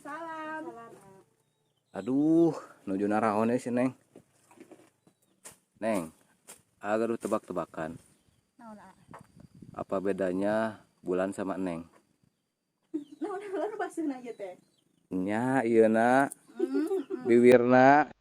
Salam. Aduh, nuju naraon si Neng. Neng, agar tebak-tebakan. Naon Apa bedanya bulan sama Neng? Naon baseuhna ieu teh? Nya, ieu bibirna.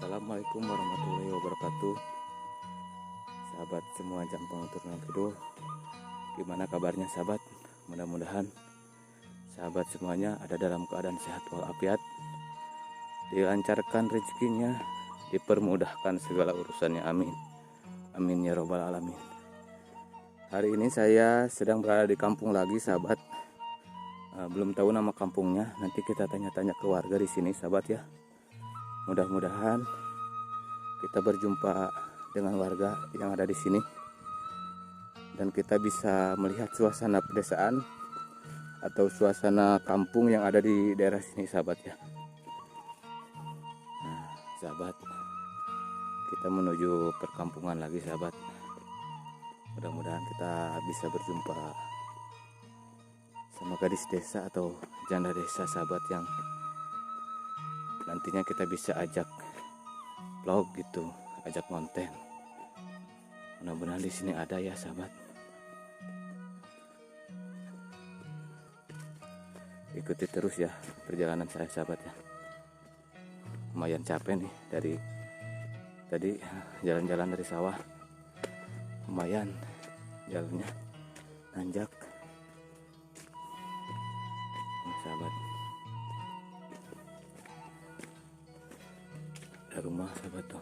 Assalamualaikum warahmatullahi wabarakatuh. Sahabat semua Jampang Turunal Keduh, gimana kabarnya sahabat? Mudah-mudahan sahabat semuanya ada dalam keadaan sehat walafiat, dilancarkan rezekinya, dipermudahkan segala urusannya, amin. Amin ya robbal alamin. Hari ini saya sedang berada di kampung lagi sahabat. Belum tahu nama kampungnya, nanti kita tanya-tanya ke warga di sini sahabat ya. Mudah-mudahan kita berjumpa dengan warga yang ada di sini dan kita bisa melihat suasana pedesaan atau suasana kampung yang ada di daerah sini sahabat ya. Nah, sahabat, kita menuju perkampungan lagi sahabat. Mudah-mudahan kita bisa berjumpa sama gadis desa atau janda desa sahabat yang nantinya kita bisa ajak vlog gitu, ajak konten. Mudah-mudahan di sini ada ya sahabat. Ikuti terus ya perjalanan saya sahabat ya. Lumayan capek nih dari tadi jalan-jalan dari sawah. Lumayan jalannya nanjak. Sahabat. Ada rumah sahabat tuh.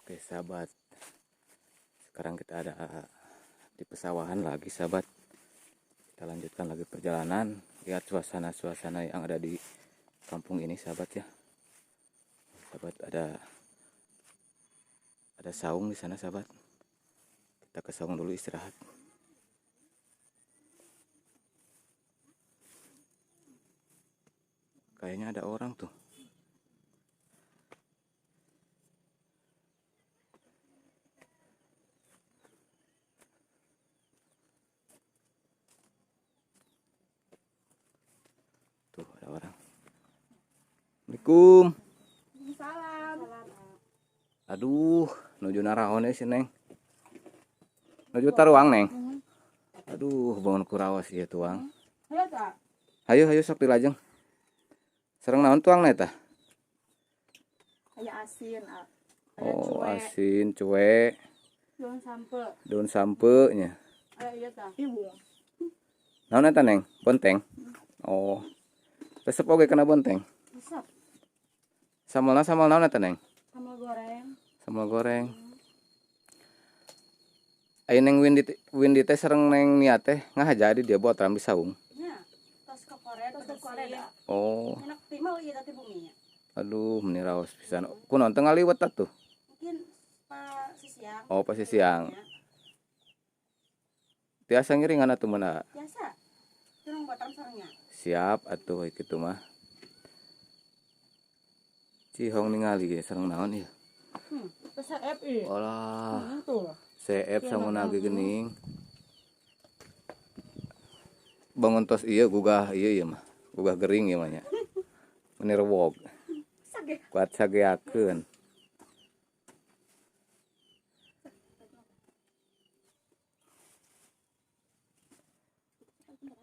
Oke sahabat, sekarang kita ada di pesawahan lagi sahabat. Kita lanjutkan lagi perjalanan, lihat suasana-suasana yang ada di kampung ini sahabat ya. Sahabat, ada saung di sana sahabat. Kita ke saung dulu istirahat. Kayaknya ada orang tuh. Assalamualaikum. Salam. Aduh, nuju naraon si Neng. Nuju taruang Neng. Aduh, bangun kurawas ieu tuang. Ayo tak. Hayu hayu sok dilajeng. Sareng naon tuang eta? Aya asin, aya Oh, cuek, asin, cuek, daun sampe. daun sampe nya. Aya ieu tah. Ibu. Naon eta Neng? Bonteng. Oh. Resep oge kana bonteng. Resep Samalna samal naon eta Neng? sambal goreng. Sambal goreng. Aya Neng Windy teh sareng Neng Nia teh ngahaja di dia buat rambi saung. Nya, tos ke Korea, tos ke Korea. Oh, Enak timau ieu teh buminya. aduh meni raos pisan. Kunaon teu ngaliwet atuh? Mungkin pas siang. Oh, pasti siang. Ya. Tiasa ngiringan atuh meuna. Biasa. Turun botam sarengnya. Siap atuh kitu mah. Cihong ningali ge sareng naon ieu? Besar FI. Olah, Tuh. CF samun lagi geuning. Bangun tos ieu gugah ieu mah. Gugah gering ieu mah nya. Meni rewog. Sage. Kuat sageakeun.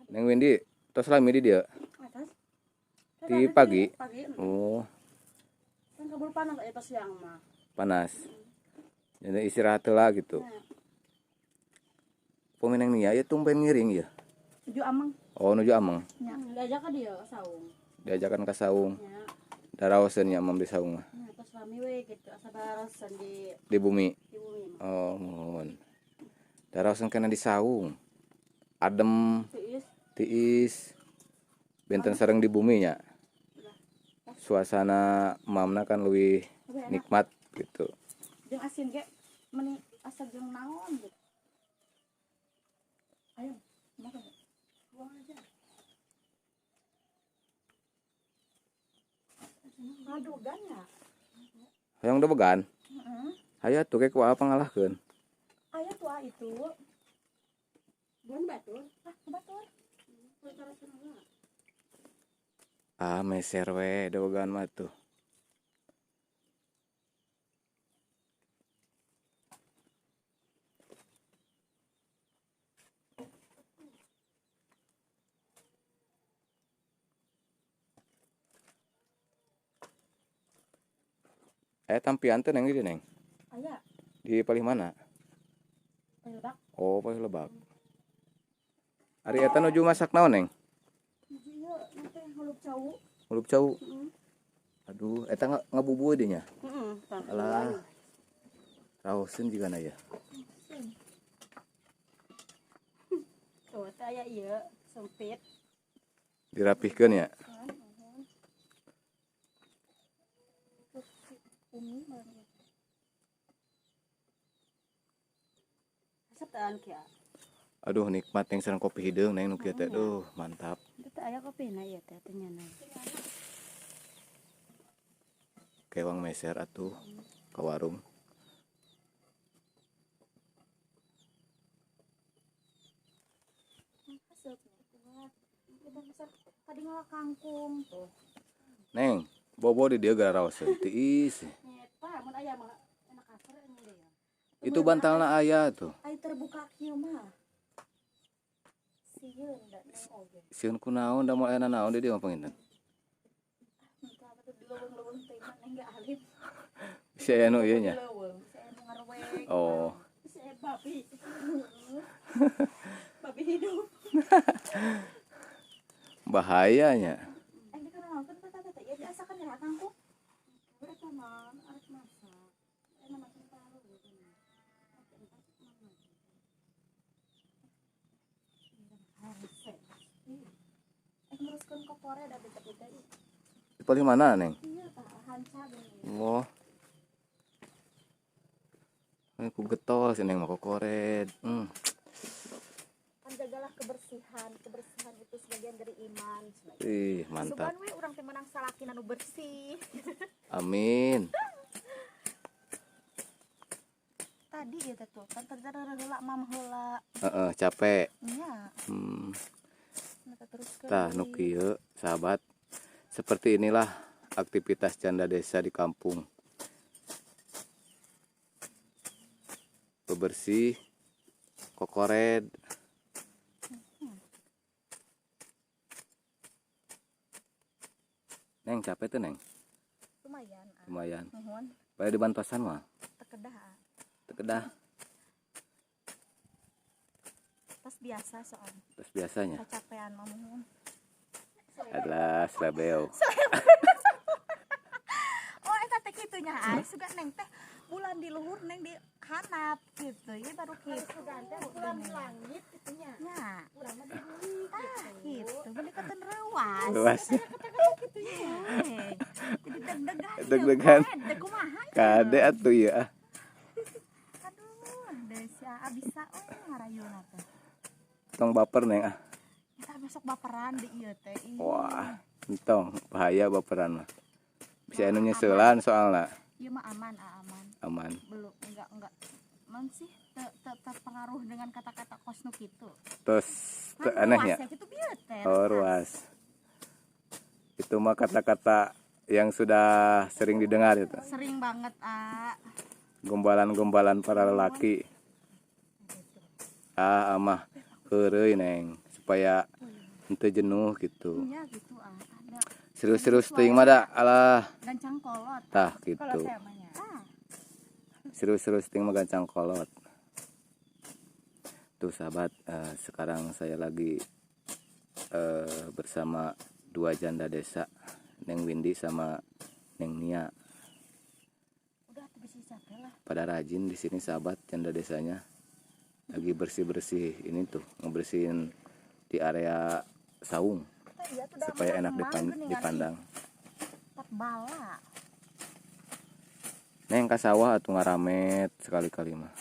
Neng Windy, tos lami di dia Atas. di pagi. Pagi. Oh, Kan kabur panas aya pas siang mah. panas. Jadi istirahat heula gitu. Nah, Pemenang Nia ieu tumben ngiring ieu. tujuh amang. Oh, nuju ameng. Nya, diajak ka dia ke saung. Diajakan ka saung. Nya, Daraoseun nya mam di saung mah. nya tos lami we gitu asa barasan Di bumi. di bumi. Oh, mohon. Daraoseun kana di saung. Adem, Tiis. tiis. Benten sareng di bumi nya. Suasana mamna kan leuwih Lebih enak. nikmat gitu. Jeung asin ge meni asa jeung naon gitu. Ayo, makan. Buang aja. Aduh, gannya. Hayang debegan. Heeh. Hayu atuh ge kumaha pangalahkeun. Aya tuh itu. Buan batur. Ah, batur. Cara senang. Ah, meser we debegan mah tuh. Tampian teh Neng di Neng. Aya, Di palih mana? pelebak. Oh, palih Lebak. Ari eta nuju masak naon Neng? Ieu nanti hulup cau. Hulup cau. Heeh. Aduh, eta ngabubuh dinya. Heeh, Alah. Raoseun jigana ya. Tuh, teh aya ieu sempit. Dirapihkeun ya. Umi bareng. Asaptaan kia. Aduh, nikmat Neng sareng kopi hideung Neng nu kieu teh. Duh, mantap. Teh aya kopina ieu teh tenyana. Kewang meser atuh ka warung. Tadi ngalah kangkung tuh. Neng, bobo di dieu gara raoseun tiis. Nyeta, mun aya mah enak asar ini deh ya. Itu bantalna aya tuh. Ai terbuka kieu mah. Sieun da neng oge. Sieun kunaon da moal aya naon di dieu mah panginten. Minta atuh di leuweung-leuweung teh mah neng gak alif. Si aya nu ieu nya. Leuweung, si anu ngarweg. Oh. Si babi. Babi hidup. Bahayanya. Ini kan nonton tata ya biasakan ya kangkung. Udah sama arek masak. Enak masak tahu gitu. Nguruskan ke Korea ada beda-beda. Di palih mana Neng? Iya, hanca gini. Oh. Ku getol si Neng mah kokoret. Kan jagalah kebersihan. Kebersihan itu sebagian dari iman. Ih, mantap. Sugan we urang teh menang salaki anu bersih. Amin. Tadi ya teh tuh, kan tadi heula mah heula. Heeh, capek. Iya, Hmm. terus Tah nu kieu, sahabat. Seperti inilah aktivitas janda desa di kampung. Bebersih, kokored. Neng capek tuh Neng? Lumayan. Lumayan. Nuhun. Pada di bantosan mah? Tekedah. Tekedah. Tas biasa soal. Terus biasanya Kecapean mah nuhun. adalah slebeo. Oh, eta teh kitunya ai suga neng teh bulan di luhur neng di hanap gitu. Ieu baru kitu. Bulan di langit gitunya. Ya. Bulan mah di bumi Gitu. Mendekatan rewas. Luas. Jadi deg-degan. Deg-degan. Deg kumaha? Kade atuh ya. Aduh, desa bisa ngarayuna teh. Tong baper Neng ah. Kita besok baperan di ieu teh. Wah, entong bahaya baperan mah. Bisa anu nyeuselan soalna. Ieu mah aman, aman. Aman. Belum enggak man sih terpengaruh dengan kata-kata kosnu kitu. Terus aneh ya. Gitu bieu teh. Oh, ruas. Itu mah kata-kata yang sudah sering didengar itu. Sering banget, Gombalan-gombalan para lelaki. Amah heureuy Neng supaya henteu jenuh gitu. Iya gitu ada. Serius-serius teuing mah da alah. Gancang kolot. Tah Kalau gitu. saya namanya. Serius-serius teuing mah gancang kolot. Tuh sahabat, sekarang saya lagi bersama dua janda desa, Neng Windy sama Neng Nia. Udah tuh bisa capek lah. Pada rajin di sini sahabat, janda desanya lagi bersih-bersih ini tuh, ngebersihin di area saung Iya tuh supaya enak dipandang. Tak bala. Neng ka sawah atuh ngaramet sekali-kali mah.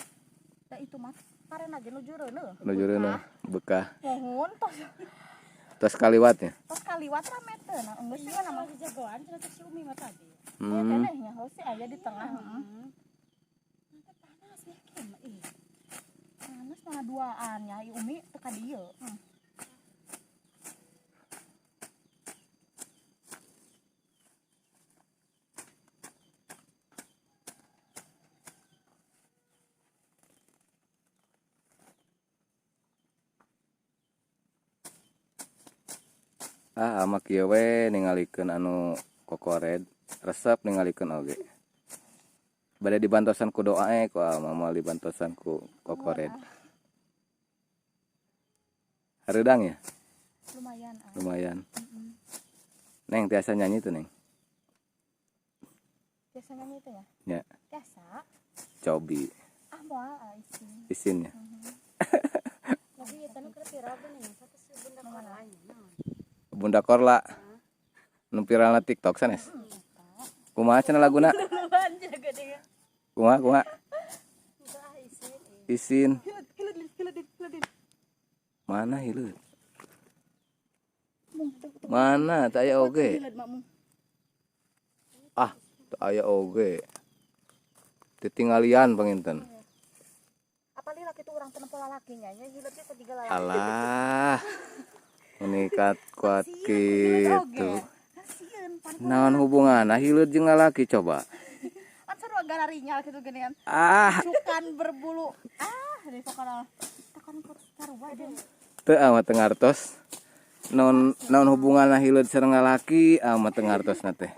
Da itu mah karena aja nujureuneuh. Nujureuneuh bekah. Mohon tos Tos kaliwatnya. tos kaliwat rame teh nah geus sih nama jagoan cenah si Umi mah tadi. kenehnya hose aya di tengah heeh. Panas ya kieu mah ih. Panas mah duaan nya ieu Umi teu ka dieu. Ama kieu we ningalikeun anu kokored, resep ningalikeun oge. Bade dibantosan ku doa ku moal dibantosan ku kokored. Hareudang ya? Lumayan. Lumayan. Neng tiasa nyanyi tuh Neng. Biasanya itu ya. Ya, Biasa. cobi Moal isin. isinnya. Tapi eta nu keur viral bener satu si bunda lain. Bunda Korla. Nu viralna TikTok sanes. Kumaha cenah laguna? Kumaha? Isin. Mana hileud? Mana teu aya oge? Teu aya oge. Ditinggalian panginten. Apalagi laki itu orang tenempo lalakinya nya hileutnya ku tiga lalaki. Alah. Menikat kuat gitu. Kasieun pan. Naon hubunganna hileud jeung lalaki coba? Kan sarua galarinya gitu geuningan. Cukan berbulu. Dari pokona takon ku sarua deh. Teu amat teu ngartos. Naon hubunganna hileud sareng lalaki amat teu ngartosna teh.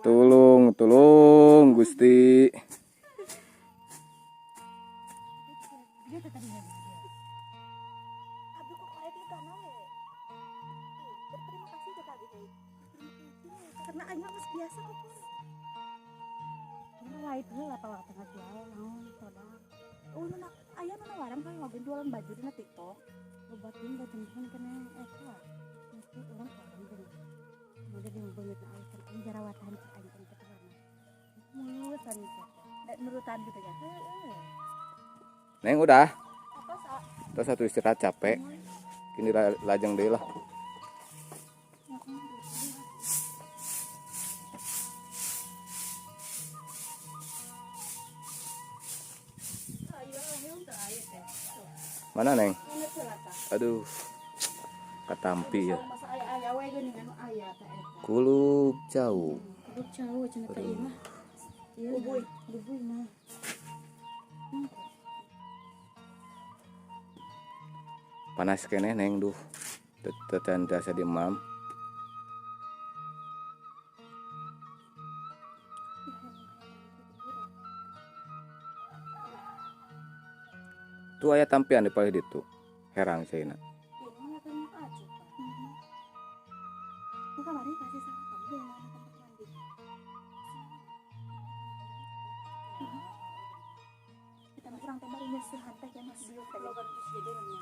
Tulung Gusti. Aduh kok kayak gitu we. Berterima kasih ke tadi deh. Karena aya geus biasa kok. Lah itu lah tawa tengah jual naon soda. Nak aya nu nawaran kan ngobrol jualan baju di TikTok. Obatin batin kena eta. Mesti orang orang bener. Udah yang banget alasan jerawatan cek anjing keterangan. Mulusan itu. Dan nurutan gitu ya. Neng udah. Apa sa? Terus satu istirahat capek. Kini lajeng deui lah. Mana Neng? Aduh. Katampi ya. Masa aya we geuningan aya. teh eta. Kulub jauh. Kudu jauh cenah teh ieu mah. Ieu Bubuy. bubuy mah. Panas keneh neng duh. Teten tiasa diemam. Tuh aya tampian di paling ditu. Herang ceuna. Ini mah kan aja. Pak. Kamari kasih sama kamu di mana tempat mandi. Kita mah kurang tempat ini sehantai ya Mas Dio teh. Logan geus gede nya.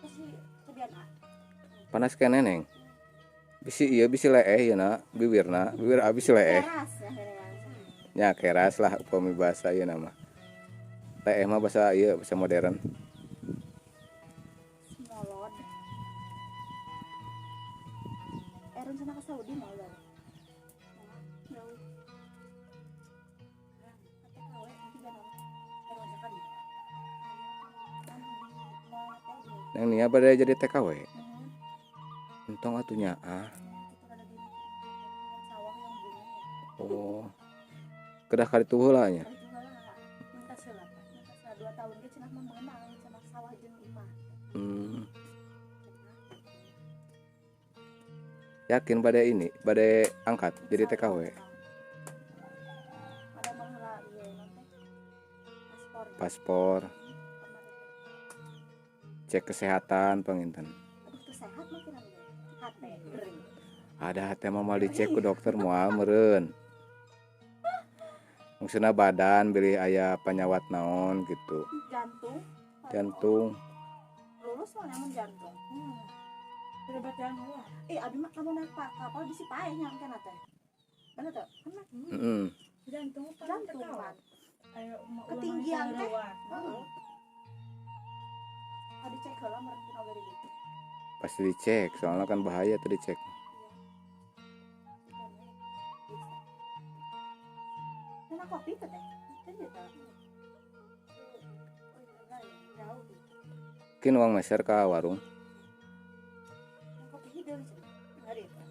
Kasih kebian ah. Panas keneh neng. Bisi ieu bisi leeh yeuna bibirna. Bibir abis leeh. Keras ya herean. Nya keras lah upami bahasa ieu nama. Leeh mah bahasa ieu bahasa modern. Molod. Erun sana ke Saudi mau lho. Jauh. Kata kawe nanti jangan. Erun jakan. Neng nia bade jadi TKW. Entong atunya ah. Sawah yang bunga. Oh. Kedah kali tuh heula nya. Kali juga lah. Minta selah. Minta selah 2 tahun ge cenah mah mengenal cenah sawah jeung imah. Yakin pada ini, pada angkat jadi TKW. Ada mahala ieu nanti. Paspor, Paspor. cek kesehatan penginten. Aduh teu sehat mah kira ieu. Hate gering. Ada hati mah mal dicek ku dokter moal meureun. Maksudna badan beli aya penyawat naon gitu. Jantung. Jantung. Lulus mah namun jantung. Berobat yang heula. Abi mah kamu naik kapal bisi paeh nyampe teh. Bener teu? Kan Jantung jantung kan. Ayo Ketinggian teh. Heeh. Adi cek heula meureun pun oge gitu. Pasti dicek, soalnya kan bahaya tuh dicek. Mana kopi teh? Kan ya teh. Jauh. Mungkin uang meser ke warung. Kopi hideung cenah. Ngari teh.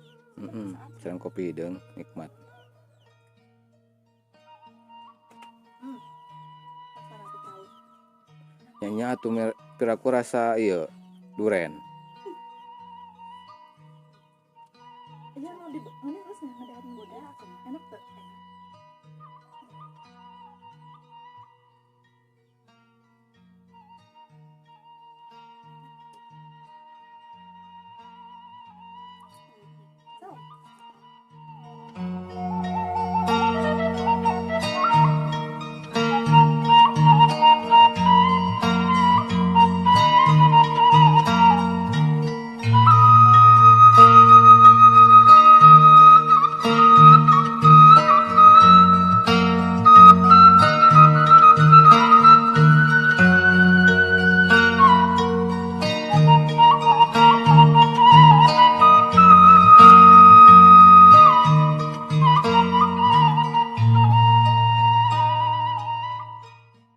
Serang kopi hideung nikmat. Pasar aku tahu. Nyanyi atuh piraku rasa ieu duren.